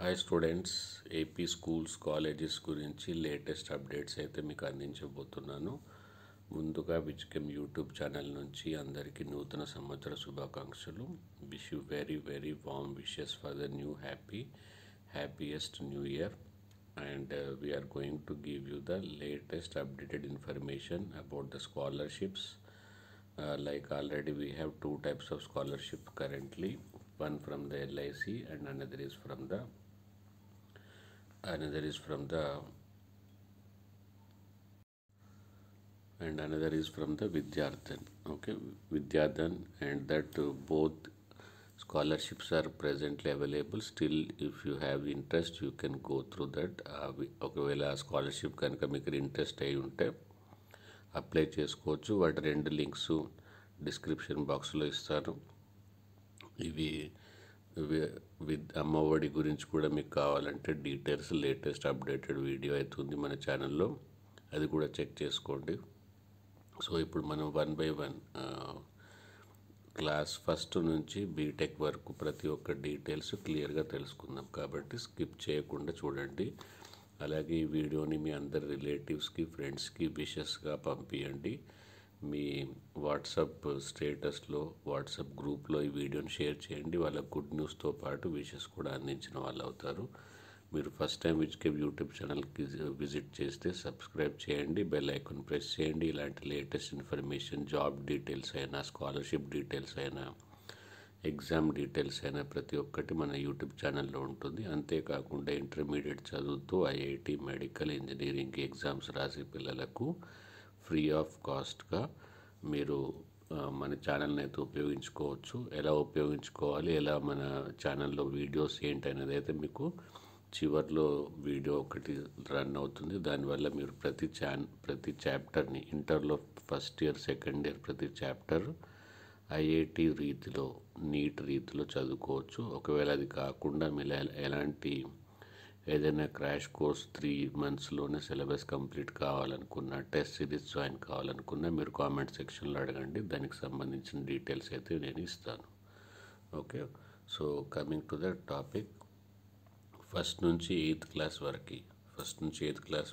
Hi students, AP schools colleges గురించి latest updates అయితే మీకు అందించబోతున్నాను. ముందుగా విజ్కెమ్ యూట్యూబ్ ఛానల్ నుంచి అందరికీ నూతన సంవత్సర శుభాకాంక్షలు. Wish you very very warm wishes for the happiest new year. And we are going to give you the latest updated information about the scholarships. Like already we have two types of scholarship currently, one from the LIC and another is from the Vidyardhan. Okay, Vidyardhan, and that both scholarships are presently available. Still, if you have interest, you can go through that. ఒకవేళ scholarship కనుక మీకు interest అయి ఉంటే apply చేసుకోవచ్చు. వాటి రెండు links description బాక్స్లో ఇస్తాను. ఇవి అమ్మఒడి గురించి కూడా మీకు కావాలంటే డీటెయిల్స్ లేటెస్ట్ అప్డేటెడ్ వీడియో అవుతుంది మన ఛానల్లో, అది కూడా చెక్ చేసుకోండి. సో ఇప్పుడు మనం 1 by 1 క్లాస్ ఫస్ట్ నుంచి బీటెక్ వరకు ప్రతి ఒక్క డీటెయిల్స్ క్లియర్గా తెలుసుకుందాం. కాబట్టి స్కిప్ చేయకుండా చూడండి. అలాగే ఈ వీడియోని మీ అందరి రిలేటివ్స్కి, ఫ్రెండ్స్కి విషెస్గా పంపించండి. మీ వాట్సాప్ స్టేటస్లో, వాట్సాప్ గ్రూప్లో ఈ వీడియోని షేర్ చేయండి. వాళ్ళ గుడ్ న్యూస్తో పాటు విషెస్ కూడా అందించిన వాళ్ళు అవుతారు. మీరు ఫస్ట్ టైం విజ్కెమ్ యూట్యూబ్ ఛానల్కి విజిట్ చేస్తే సబ్స్క్రైబ్ చేయండి, బెల్ ఐకాన్ ప్రెస్ చేయండి. ఇలాంటి లేటెస్ట్ ఇన్ఫర్మేషన్, జాబ్ డీటెయిల్స్ అయినా, స్కాలర్షిప్ డీటెయిల్స్ అయినా, ఎగ్జామ్ డీటెయిల్స్ అయినా ప్రతి ఒక్కటి మన యూట్యూబ్ ఛానల్లో ఉంటుంది. అంతేకాకుండా ఇంటర్మీడియట్ చదువుతూ ఐఐటి, మెడికల్, ఇంజనీరింగ్ ఎగ్జామ్స్ రాసే పిల్లలకు ఫ్రీ ఆఫ్ కాస్ట్గా మీరు మన ఛానల్ని అయితే ఉపయోగించుకోవచ్చు. ఎలా ఉపయోగించుకోవాలి, ఎలా మన ఛానల్లో వీడియోస్ ఏంటి అనేది అయితే మీకు చివర్లో వీడియో ఒకటి రన్ అవుతుంది. దానివల్ల మీరు ప్రతి చాప్టర్ని ఇంటర్లో ఫస్ట్ ఇయర్, సెకండ్ ఇయర్ ప్రతి చాప్టర్ ఐఐటి రీతిలో, నీట్ రీతిలో చదువుకోవచ్చు. ఒకవేళ అది కాకుండా మీరు ఎలాంటి ఏదైనా క్రాష్ కోర్స్ 3 monthsలోనే సిలబస్ కంప్లీట్ కావాలనుకున్నా, టెస్ట్ సిరీస్ జాయిన్ కావాలనుకున్నా మీరు కామెంట్ సెక్షన్లో అడగండి. దానికి సంబంధించిన డీటెయిల్స్ అయితే నేను ఇస్తాను. Okay, so coming to the topic. First నుంచి ఎయిత్ క్లాస్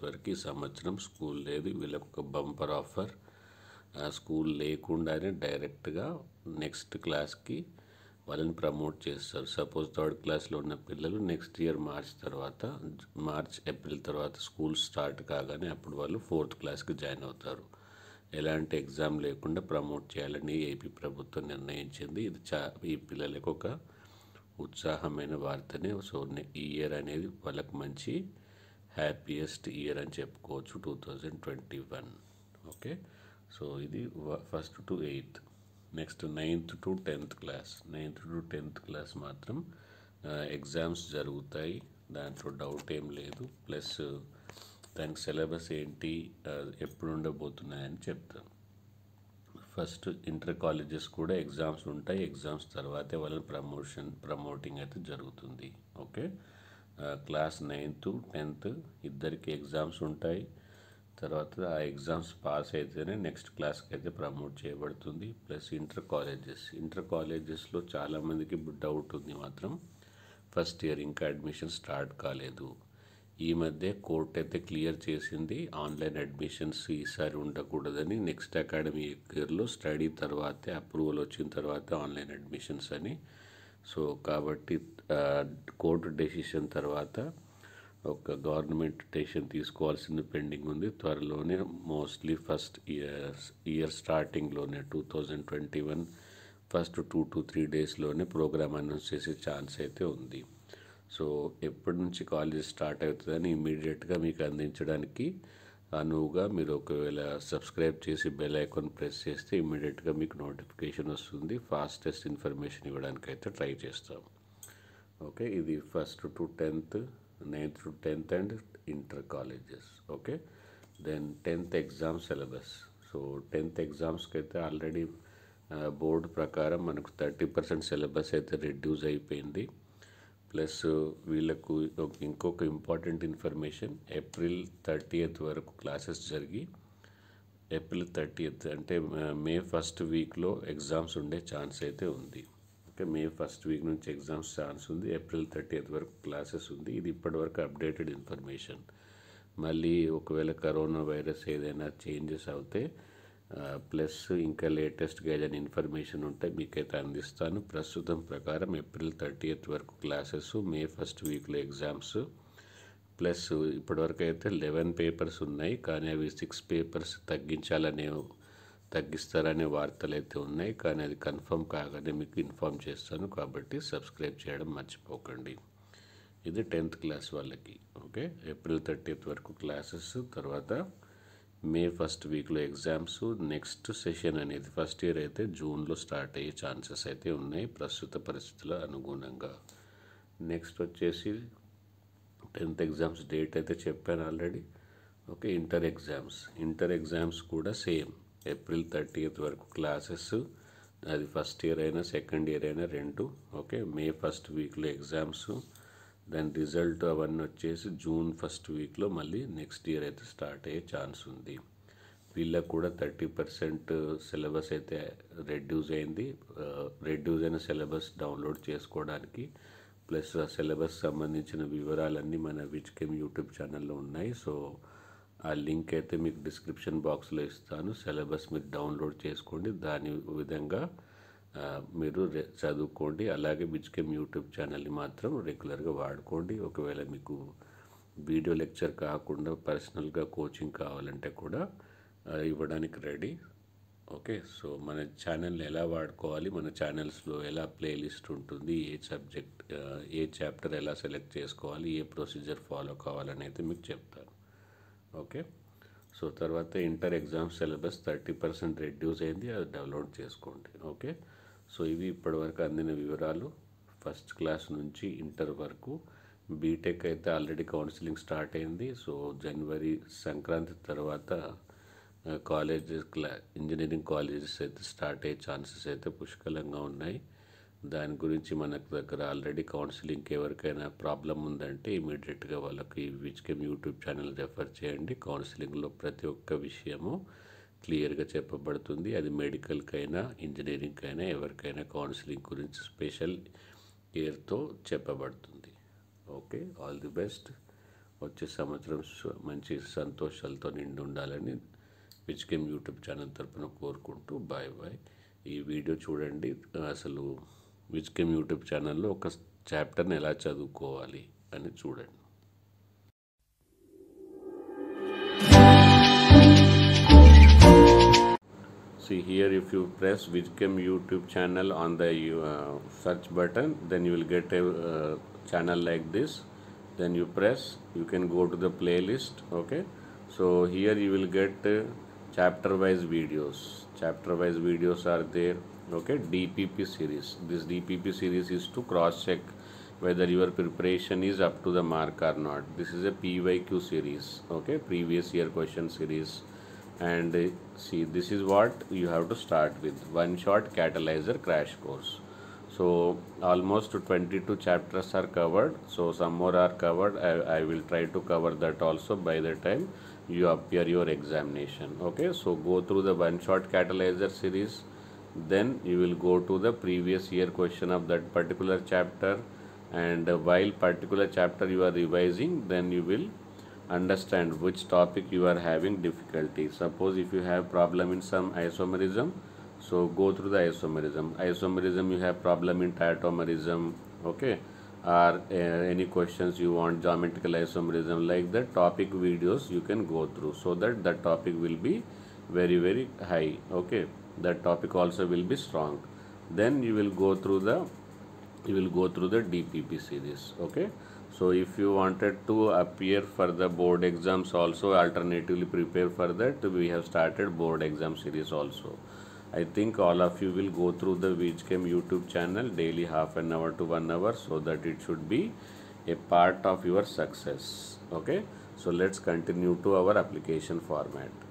వరకు ఈ సంవత్సరం స్కూల్ లేదు. వీళ్ళకి ఒక బంపర్ ఆఫర్. స్కూల్ లేకుండానే డైరెక్ట్గా నెక్స్ట్ క్లాస్కి వాళ్ళని ప్రమోట్ చేస్తారు. సపోజ్ 3rd క్లాస్లో ఉన్న పిల్లలు నెక్స్ట్ ఇయర్ ఏప్రిల్ తర్వాత స్కూల్ స్టార్ట్ కాగానే అప్పుడు వాళ్ళు 4th క్లాస్కి జాయిన్ అవుతారు. ఎలాంటి ఎగ్జామ్ లేకుండా ప్రమోట్ చేయాలని ఏపీ ప్రభుత్వం నిర్ణయించింది. ఇది ఈ పిల్లలకు ఒక ఉత్సాహమైన వార్తనే. సో ఈ ఇయర్ అనేది వాళ్ళకి మంచి హ్యాపీయెస్ట్ ఇయర్ అని చెప్పుకోవచ్చు, 2021. ఓకే, సో ఇది first to 8th. Next 9th to 10th class మాత్రం ఎగ్జామ్స్ జరుగుతాయి, దాంట్లో డౌట్ ఏం లేదు. ప్లస్ దానికి సిలబస్ ఏంటి, ఎప్పుడు ఉండబోతున్నాయని చెప్తాను. ఫస్ట్ ఇంటర్ కాలేజెస్ కూడా ఎగ్జామ్స్ ఉంటాయి. ఎగ్జామ్స్ తర్వాతే వాళ్ళని ప్రమోటింగ్ అయితే జరుగుతుంది. Okay, class 9th to 10th ఇద్దరికి ఎగ్జామ్స్ ఉంటాయి. తర్వాత ఆ ఎగ్జామ్స్ పాస్ అయితేనే నెక్స్ట్ క్లాస్కి అయితే ప్రమోట్ చేయబడుతుంది. ప్లస్ ఇంటర్ కాలేజెస్లో చాలామందికి డౌట్ ఉంది మాత్రం, ఫస్ట్ ఇయర్ ఇంకా అడ్మిషన్ స్టార్ట్ కాలేదు. ఈ మధ్య కోర్ట్ అయితే క్లియర్ చేసింది, ఆన్లైన్ అడ్మిషన్స్ ఈసారి ఉండకూడదని. నెక్స్ట్ అకాడమిక్ ఇయర్లో స్టడీ తర్వాతే, అప్రూవల్ వచ్చిన తర్వాత ఆన్లైన్ అడ్మిషన్స్ అని. సో కాబట్టి కోర్టు డెసిషన్ తర్వాత ఒక గవర్నమెంట్ డెసిషన్ తీసుకోవాల్సింది పెండింగ్ ఉంది. త్వరలోనే మోస్ట్లీ ఫస్ట్ ఇయర్ స్టార్టింగ్లోనే 2021 ఫస్ట్ 2 to 3 daysలోనే ప్రోగ్రామ్ అనౌన్స్ చేసే ఛాన్స్ అయితే ఉంది. సో ఎప్పటి నుంచి కాలేజ్ స్టార్ట్ అవుతుందని ఇమీడియట్గా మీకు అందించడానికి అనువుగా మీరు ఒకవేళ సబ్స్క్రైబ్ చేసి బెల్ ఐకాన్ ప్రెస్ చేస్తే ఇమీడియట్గా మీకు నోటిఫికేషన్ వస్తుంది. ఫాస్టెస్ట్ ఇన్ఫర్మేషన్ ఇవ్వడానికి అయితే ట్రై చేస్తాం. ఓకే, ఇది first to 10th, 9th to 10th and inter colleges. Okay, then 10th exam syllabus. So 10th ఎగ్జామ్స్కి అయితే ఆల్రెడీ బోర్డు ప్రకారం మనకు 30% సిలబస్ అయితే రెడ్యూస్ అయిపోయింది. ప్లస్ వీళ్ళకు ఇంకొక ఇంపార్టెంట్ ఇన్ఫర్మేషన్, ఏప్రిల్ 30th వరకు క్లాసెస్ జరిగి ఏప్రిల్ 30th అంటే మే 1st వీక్లో ఎగ్జామ్స్ ఉండే ఛాన్స్ అయితే ఉంది. ఓకే, మే ఫస్ట్ వీక్ నుంచి ఎగ్జామ్స్ ఛాన్స్ ఉంది. ఏప్రిల్ 30th వరకు క్లాసెస్ ఉంది. ఇది ఇప్పటివరకు అప్డేటెడ్ ఇన్ఫర్మేషన్. మళ్ళీ ఒకవేళ కరోనా వైరస్ ఏదైనా చేంజెస్ అవుతే ప్లస్ ఇంకా లేటెస్ట్గా ఏదైనా ఇన్ఫర్మేషన్ ఉంటే మీకైతే అందిస్తాను. ప్రస్తుతం ప్రకారం ఏప్రిల్ 30th వరకు క్లాసెస్, మే ఫస్ట్ వీక్లో ఎగ్జామ్స్. ప్లస్ ఇప్పటివరకు అయితే 11 పేపర్స్ ఉన్నాయి, కానీ అవి 6 పేపర్స్ తగ్గిస్తారనే వార్తలు అయితే ఉన్నాయి, కానీ అది కన్ఫర్మ్ కాగానే మీకు ఇన్ఫామ్ చేస్తాను. కాబట్టి సబ్స్క్రైబ్ చేయడం మర్చిపోకండి. ఇది 10th క్లాస్ వాళ్ళకి. ఓకే, ఏప్రిల్ 30th వరకు క్లాసెస్, తర్వాత మే ఫస్ట్ వీక్లో ఎగ్జామ్స్. నెక్స్ట్ సెషన్ అనేది ఫస్ట్ ఇయర్ అయితే జూన్లో స్టార్ట్ అయ్యే ఛాన్సెస్ అయితే ఉన్నాయి ప్రస్తుత పరిస్థితుల అనుగుణంగా. నెక్స్ట్ వచ్చేసి 10th ఎగ్జామ్స్ డేట్ అయితే చెప్పాను ఆల్రెడీ. ఓకే, ఇంటర్ ఎగ్జామ్స్ కూడా సేమ్ ఏప్రిల్ 30th వరకు క్లాసెస్. అది ఫస్ట్ ఇయర్ అయినా సెకండ్ ఇయర్ అయినా రెండు. ఓకే, మే ఫస్ట్ వీక్లో ఎగ్జామ్స్, దాని రిజల్ట్ అవన్నీ వచ్చేసి జూన్ ఫస్ట్ వీక్లో మళ్ళీ నెక్స్ట్ ఇయర్ అయితే స్టార్ట్ అయ్యే ఛాన్స్ ఉంది. వీళ్ళకు కూడా 30% సిలబస్ అయితే రెడ్యూస్ అయింది. రెడ్యూస్ అయిన సిలబస్ డౌన్లోడ్ చేసుకోవడానికి ప్లస్ ఆ సిలబస్ సంబంధించిన వివరాలన్నీ మన విజ్కెమ్ యూట్యూబ్ ఛానల్లో ఉన్నాయి. సో ఆ లింక్ అయితే మీకు డిస్క్రిప్షన్ బాక్స్లో ఇస్తాను. సిలబస్ మీరు డౌన్లోడ్ చేసుకోండి, దాని విధంగా మీరు చదువుకోండి. అలాగే విజ్కెమ్ యూట్యూబ్ ఛానల్ని మాత్రం రెగ్యులర్గా వాడుకోండి. ఒకవేళ మీకు వీడియో లెక్చర్ కాకుండా పర్సనల్గా కోచింగ్ కావాలంటే కూడా ఇవ్వడానికి రెడీ. ఓకే, సో మన ఛానల్ని ఎలా వాడుకోవాలి, మన ఛానల్స్లో ఎలా ప్లేలిస్ట్ ఉంటుంది, ఏ సబ్జెక్ట్ ఏ చాప్టర్ ఎలా సెలెక్ట్ చేసుకోవాలి, ఏ ప్రొసీజర్ ఫాలో కావాలని అయితే మీకు చెప్తాను. ఓకే, సో తర్వాత ఇంటర్ ఎగ్జామ్ సిలబస్ 30% రెడ్యూస్ అయింది, అది డౌన్లోడ్ చేసుకోండి. ఓకే, సో ఇవి ఇప్పటివరకు అందిన వివరాలు ఫస్ట్ క్లాస్ నుంచి ఇంటర్ వరకు. బీటెక్ అయితే ఆల్రెడీ కౌన్సిలింగ్ స్టార్ట్ అయింది. సో జనవరి సంక్రాంతి తర్వాత ఇంజనీరింగ్ కాలేజెస్ అయితే స్టార్ట్ అయ్యే ఛాన్సెస్ అయితే పుష్కలంగా ఉన్నాయి. దాని గురించి మనకు దగ్గర ఆల్రెడీ కౌన్సిలింగ్కి ఎవరికైనా ప్రాబ్లం ఉందంటే ఇమీడియట్గా వాళ్ళకి విజ్కెమ్ యూట్యూబ్ ఛానల్ రెఫర్ చేయండి. కౌన్సిలింగ్లో ప్రతి ఒక్క విషయము క్లియర్గా చెప్పబడుతుంది. అది మెడికల్కైనా ఇంజనీరింగ్కైనా ఎవరికైనా కౌన్సిలింగ్ గురించి స్పెషల్ కేర్తో చెప్పబడుతుంది. Okay, all the best. వచ్చే సంవత్సరం మంచి సంతోషాలతో నిండి ఉండాలని విజ్కెమ్ యూట్యూబ్ ఛానల్ తరపున కోరుకుంటూ బాయ్. ఈ వీడియో చూడండి. అసలు విజ్కెమ్ యూట్యూబ్ ఛానల్లో ఒక చాప్టర్ని ఎలా చదువుకోవాలి అని చూడండి. See here, if you press Vijdchem YouTube channel on the search button, then you will get a channel like this. Then you press, you can go to the playlist. Okay, so here you will get chapter wise videos. Chapter wise videos are there. Okay, DPP series. This DPP series is to cross check whether your preparation is up to the mark or not. This is a PYQ series. Okay, previous year question series. And see, this is what you have to start with: one shot catalyzer crash course. So almost 22 chapters are covered, so some more are covered. I will try to cover that also by the time you appear your examination. Okay, so go through the one shot catalyzer series, then you will go to the previous year question of that particular chapter, and while particular chapter you are revising, then you will understand which topic you are having difficulty. Suppose if you have problem in some isomerism, so go through the isomerism you have problem in tiomerism. Okay, or any questions you want geometrical isomerism, like that topic videos you can go through, so that that topic will be very very high. Okay, that topic also will be strong. Then you will go through the DPP series. Okay, so if you wanted to appear for the board exams also, alternatively prepare for that, we have started board exam series also. I think all of you will go through the Vijdchem YouTube channel daily, half an hour to 1 hour, so that it should be a part of your success. Okay, so let's continue to our application format.